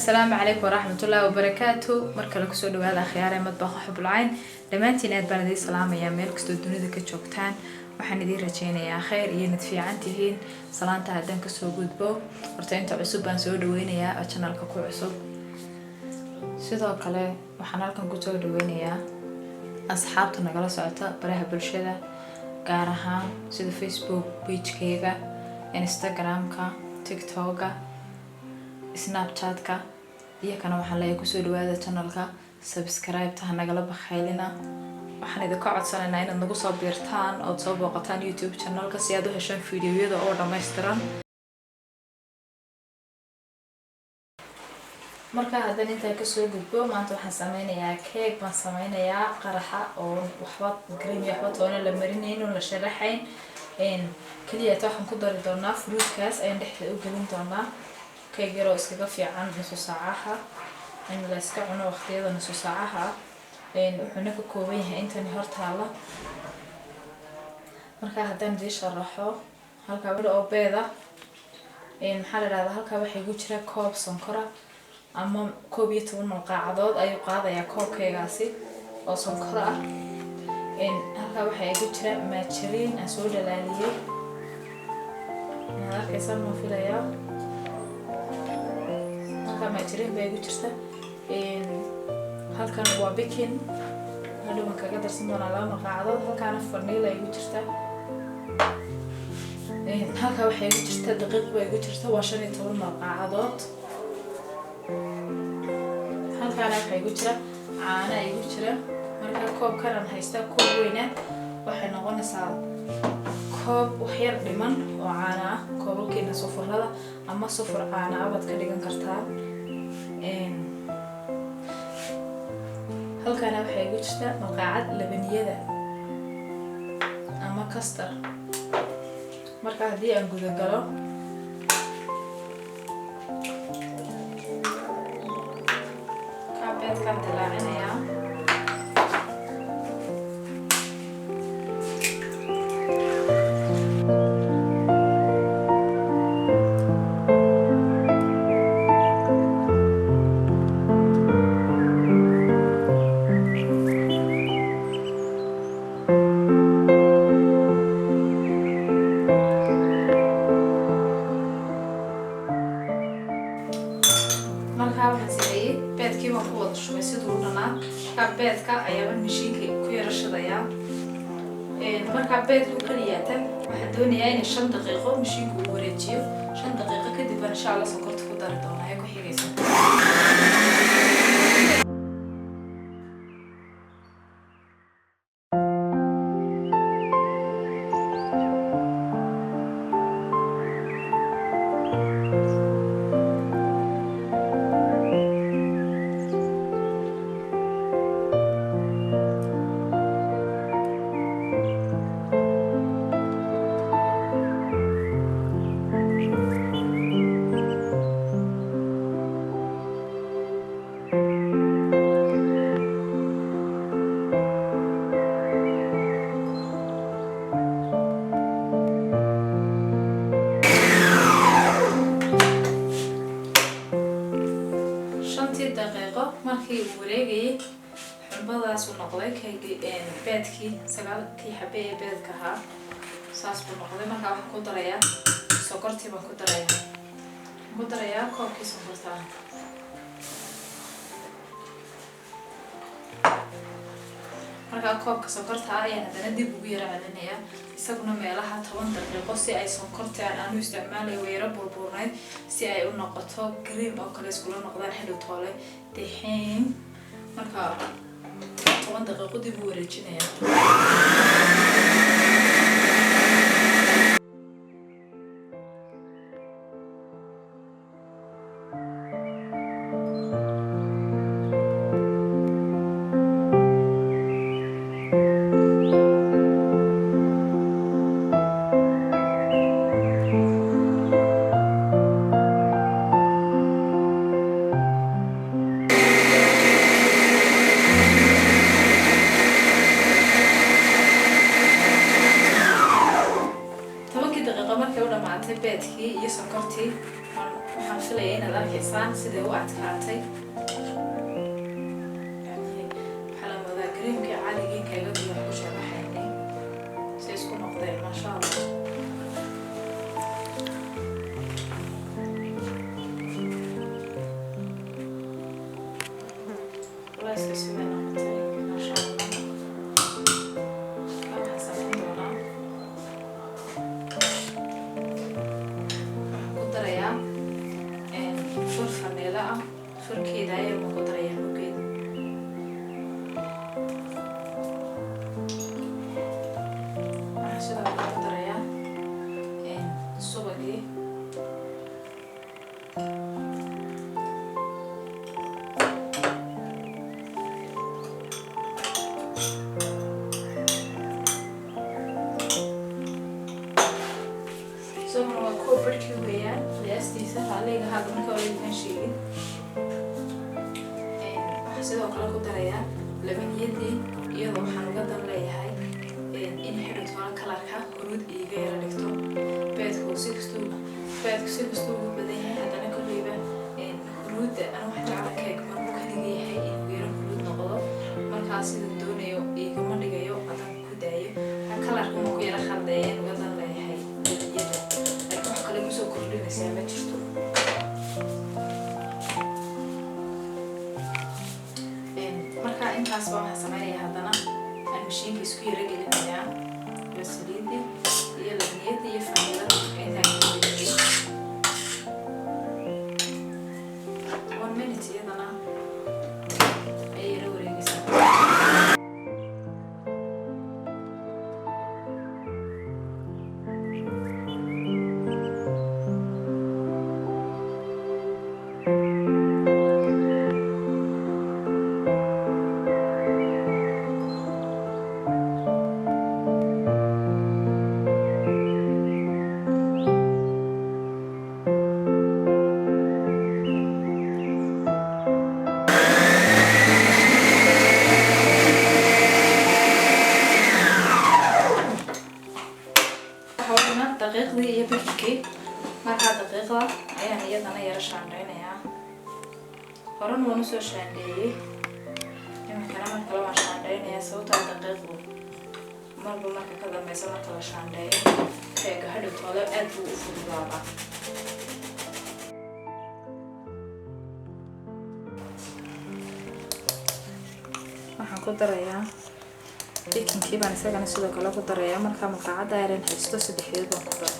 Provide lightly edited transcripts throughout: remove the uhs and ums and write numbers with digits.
السلام عليكم ورحمة الله وبركاته. مركله كسو دواada akhyaarey madbakaha xubul cayn dhamaantiin aad baan idin salaamayaa meel kasta dunida ka joogtaan. waxaan idin rajeynayaa khayr iyo nid fiican tihiin. salaanta hadan ka soo gudbo horta inta cusub baan soo dhaweynayaa oo channelka ku cusub. sidoo kale waxaan halkan ku soo dhaweynayaa asxaabta nagala socota baraha bulshada gaar ahaan sida Facebook page-kayga, Instagram-ka, TikTok-ka, Snapchat-ka iyo kana waxaan leeyahay ku soo dhawaada channelka subscribe-ta nagala bakhaylina. waxaan idin ka codsanaynaa inaad nagu soo biirtaan oo soo booqataan YouTube channelka si aad u heshaan fiidiyoyada oo dhameystiran. marka hadan inta ka soo gudbo maanta waxaan sameynayaa cake baan sameynayaa qaraxa oo waxba cream iyo waxba toona la marinayno la sharaxayn kaliya waxaan ku dari doonaa fruitkaas ayaan dhexda u gelin doonaa. cake yaro iskaga fiican nus saacaha in la iska cuno waqtiyada nus saacaha wuxuuna ka kooban yahay intan hortaala. marka hadan dii sharaxo halka oo beeda maxaa la yiraahdaa halka waxa igu jira koob sonkora ama koob iyo 10 malqaacadood ayuu qaadayaa koobkaygaasi oo sonkor ah. halka waxa igu jira maajariin aan soo dhalaaliyay markaasaan ma filayaa halka maajariin bay igu jirta. halkan waa baking hadhow aan kaga darsan doonaa 2 malqaacadood. halkaana vanilla igu jirta. halka waxa igu jirta daqiiq bay igu jirta waa 15 malqaacadood. halkaana waxa igu jira caano igu jira. marka koob karan haysta koob weyna waxay noqonaysaa koob wax yar dhiman oo caano ah. koobabkeena sufurada ama sufur caano ah baad ka dhigan kartaa. halkaana waxa igu jirta malqaacad labaniyada ama kastar. marka hadii aan guda galo kan dilaacinaya beedka ayaa mishiinka ku yarashadaya. marka beedku kaliyaatan waxa doonayaa in 5 daqiiqo mishiinku uu wareejiyo. 5 daqiiqo kadib insha Allah sokorta ku dari doonaa ay ku xigayso. markii uu wareegay xubadaas uu noqday beedkii 9 xabbe ee beedka ahaa saas buu noqday. marka waxaan ku darayaa sokortii baan ku darayaa koobkii sokorta. marka koobka sokorta ayaan hadana dib ugu yara celinayaa isaguna meelaha 10 daqiiqo si ay sokorta aan u isticmaalay weeyra burburnayd si ay u noqoto cream oo kale isku noqdaan xilli toole deexin. marka 10 daqiiqo dib u wareejinayaa. beedkii iyo sokortii waxaan filayaa inaad arkaysaan sidee u adkaatay waxaa la wadaa kareemkii caadigiin kaga diya ku sharaxaynay si isku noqdeen maasha allah culayska sidee noqotay maasha allah waxaan samayn doonaa waxaan ku darayaa fur faneela ah furkeeda ayaa lagu darayaa muggeeda waxaan sidoo kale ku darayaa subagii isaguna waa kuwa barhkii weeyaan qiyaastiisa raalliga hadda marka hore intaan sheegin waxaan sidoo kale ku darayaa labaniyadii iyadoo waxaan uga dan leeyahay in xidhidkooda kalarka huruud iiga yara dhigto beedku si kastuu ugu badan yahay haddana kolleyba huruudda anu wax jecla keeg markuu ka dhigan yahay inuu yaro huruud noqdo markaas sida doonayo iigama dhigayo hadan ku daayo kalarka marku yara khaldeeya in uga dan leeyahay labaniyada laakiin wax kale kusoo kordhinaysaa ma jirto marka intaasba waxaan sameynaya haddana aan mashiinka isku yara gelinayaa basaliidii iyo labaniyadii iyo faniilada intaan kugeliyay 1 minute iyadana ayay yara wareegaysaa daqiiqdii iyo bixikii markaa daqiiqda ayaan iyadana yara shaandhaynayaa horan waanu soo shaandheeyey iminkana mar kale waan shaandhaynayaa sababtaa daqiiqdu marba marka ka dambeysa marka la shaandheeyo keega hadhowtooda aad buu u fududaabaa waxaan ku darayaa bakinkii baan isagana sidoo kale ku darayaa markaa malqacadda ayran haysto 3 baan ku daray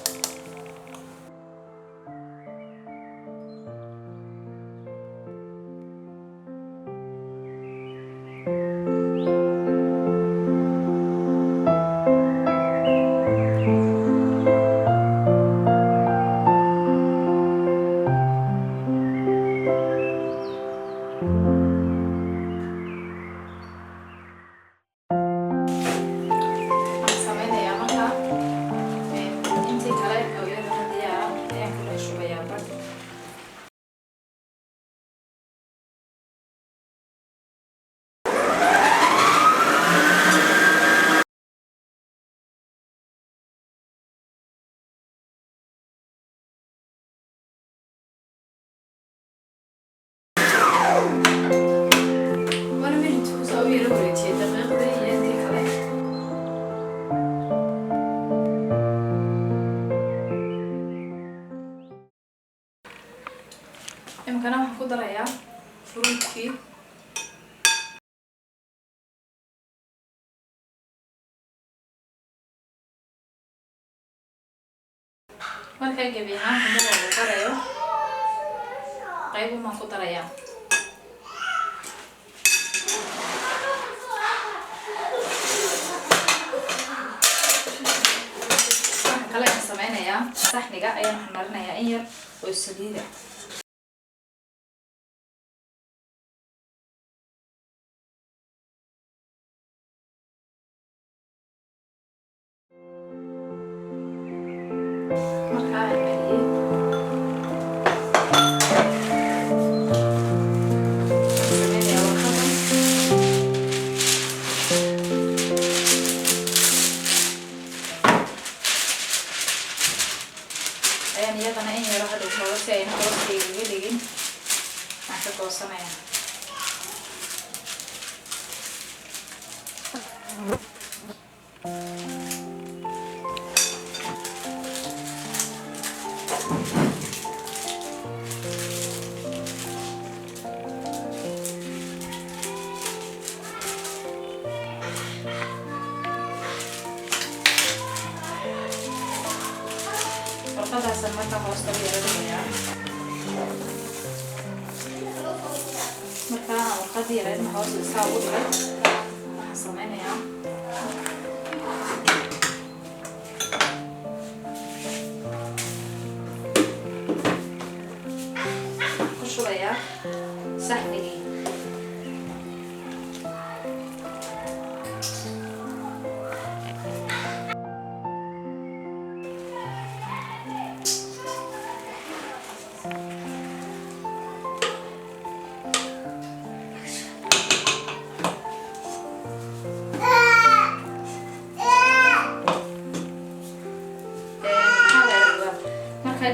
imkana waxaan ku darayaa fruitkii markaa gebi ahaan hadda lagu darayo qaybo maan ku darayaa waxaan kale aan sameynayaa saxniga ayaan marinayaa in yar oo saliida iyadana in yaro hadhow hooga si أنا خلاص يجيلين عشان توصلنا يعني warqadaas marka hoosta la yaranayaa marka warqadii yareen hoosta isaa u dhigay waxaan sameynayaa ku shubayaa saxnigii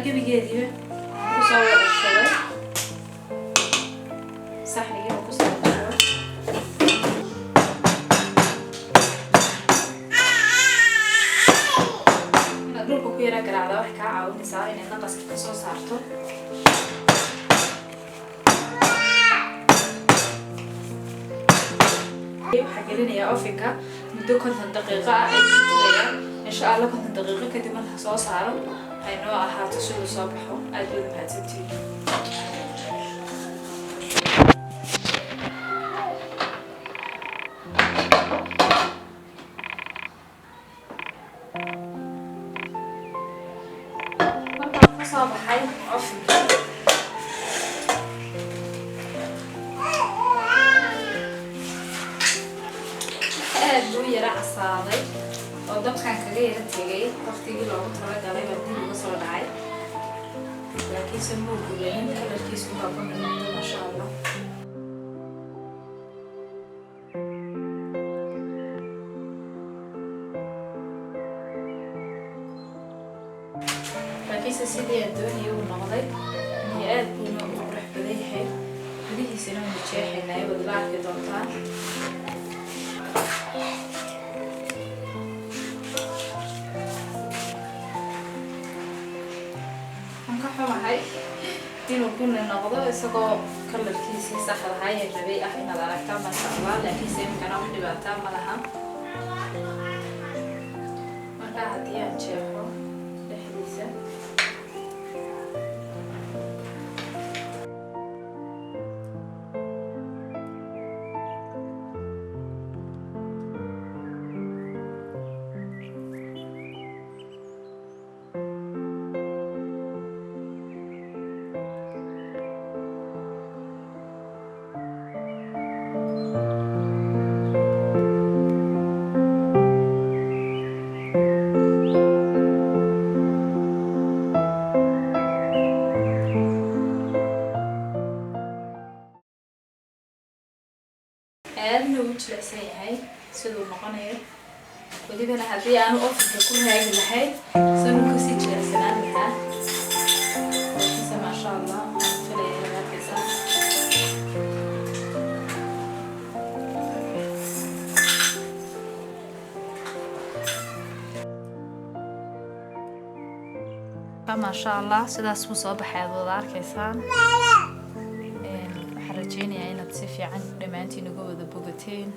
gebigeediiba ku soo wada shubay saxniga ku soo wada shubay inaad dhulka ku yara garaacda wax kaa caawinaysaa inaad naqaska ka soo saarto waxaa gelinayaa ofinka muddo 50 daqiiqo ah ay ku jirayaan insha Allah 50 daqiiqo kadib marka soo saaro aynu ahaato sidoo soo baxo aad wada mahadsantiin marka soo baxay ofinka aad buu yara casaaday oo dabkan kaga yara tegay waqtigii loogu talagalay baa dib uga soo dhacay laakiinse muu guulayn kalarkiisu waa ku noqday masha Allah laakiinse sidii aan doonayay uu noqday iyo aad buuna u qurux badan yahay gudihiisana waynu jeexaynaa waad la arki doontaan inuu kuna noqdo isagoo kalarkiisii saxda ahaa ee rabay ah inaad aragtaan masha Allah laakiinse imkana wax dhibaato ma laha marka haddii aan jeexo dhexdiisa aadna u jilicsan yahay siduu noqonayo welibana haddii aanu ofinka ku raagi lahayd sanuu kasii jilicsanaan lahaa laakiinse maasha Allah waxaan filayaa inaad arkaysaa maasha Allah sidaas buu soo baxay aad wada arkaysaan rajeynayaa inaad si fiican dhamaantiin uga wada bogateen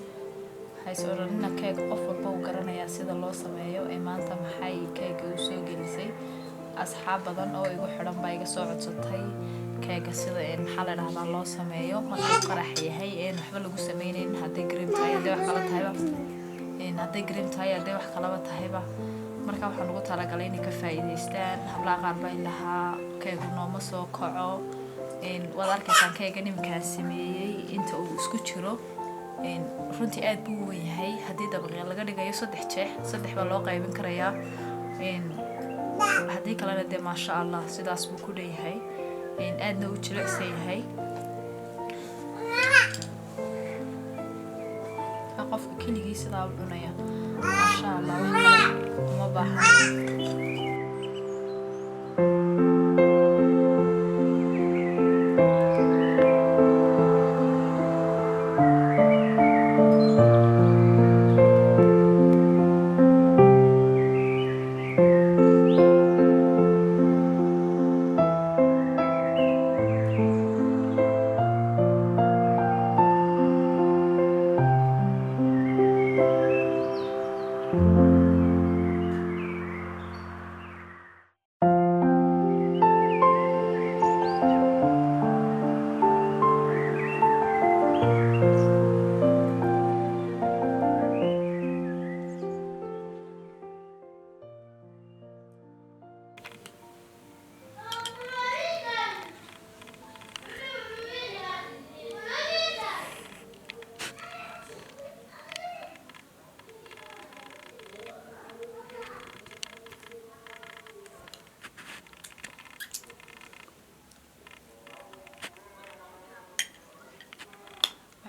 waxay soo ranina keeg qof walba uu garanayaa sida loo sameeyo ee maanta maxay keega u soo gelisay asxaab badan oo igu xidhan baa iga soo codsatay keega sida maxaa la dhahdaa loo sameeyo marka qarax yahay waxba lagu sameynayn haddii cream tahay haddii wax kala tahayba haddii cream tahay haddii wax kalaba tahayba marka waxaan ugu talagalay inay ka faa'iidaystaan hablaha qaar baa ilahaa keegu nooma soo kaco waad arkaysaan keega nimankaan sameeyey inta uu isku jiro runtii aad buu weyn yahay haddii dabaqiiq laga dhigayo 3 jeex 3 baa loo qaybin karayaa haddii kalena dee maasha Allah sidaas buu ku leeyahay aadna u jilicsan yahay qofka keligii sidaa u cunaya maasha Allah wax kale uma baahan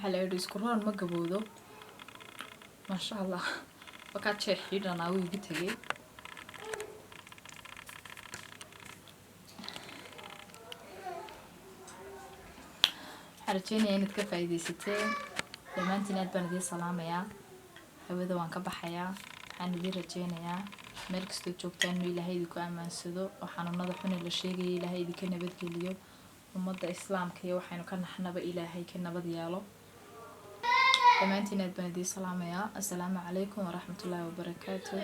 على الاسكرون ما قبوضو ما شاء الله وكانت شيء حلو أنا ويجتهي حرجيني أنا تكفى إيدي ستين لما أنت ناد بندي سلامية هذا وان كبحيا عن ذي رجينيا ملك ستوجوكتان لهيد كأمان سدو وحنا نضحون الشيء لهيد كنا بدكليو ومضى إسلام كي وحنا كنا حنا بإلهي كنا بديالو لما أنت ناد بندي سلامية السلام عليكم ورحمة الله وبركاته.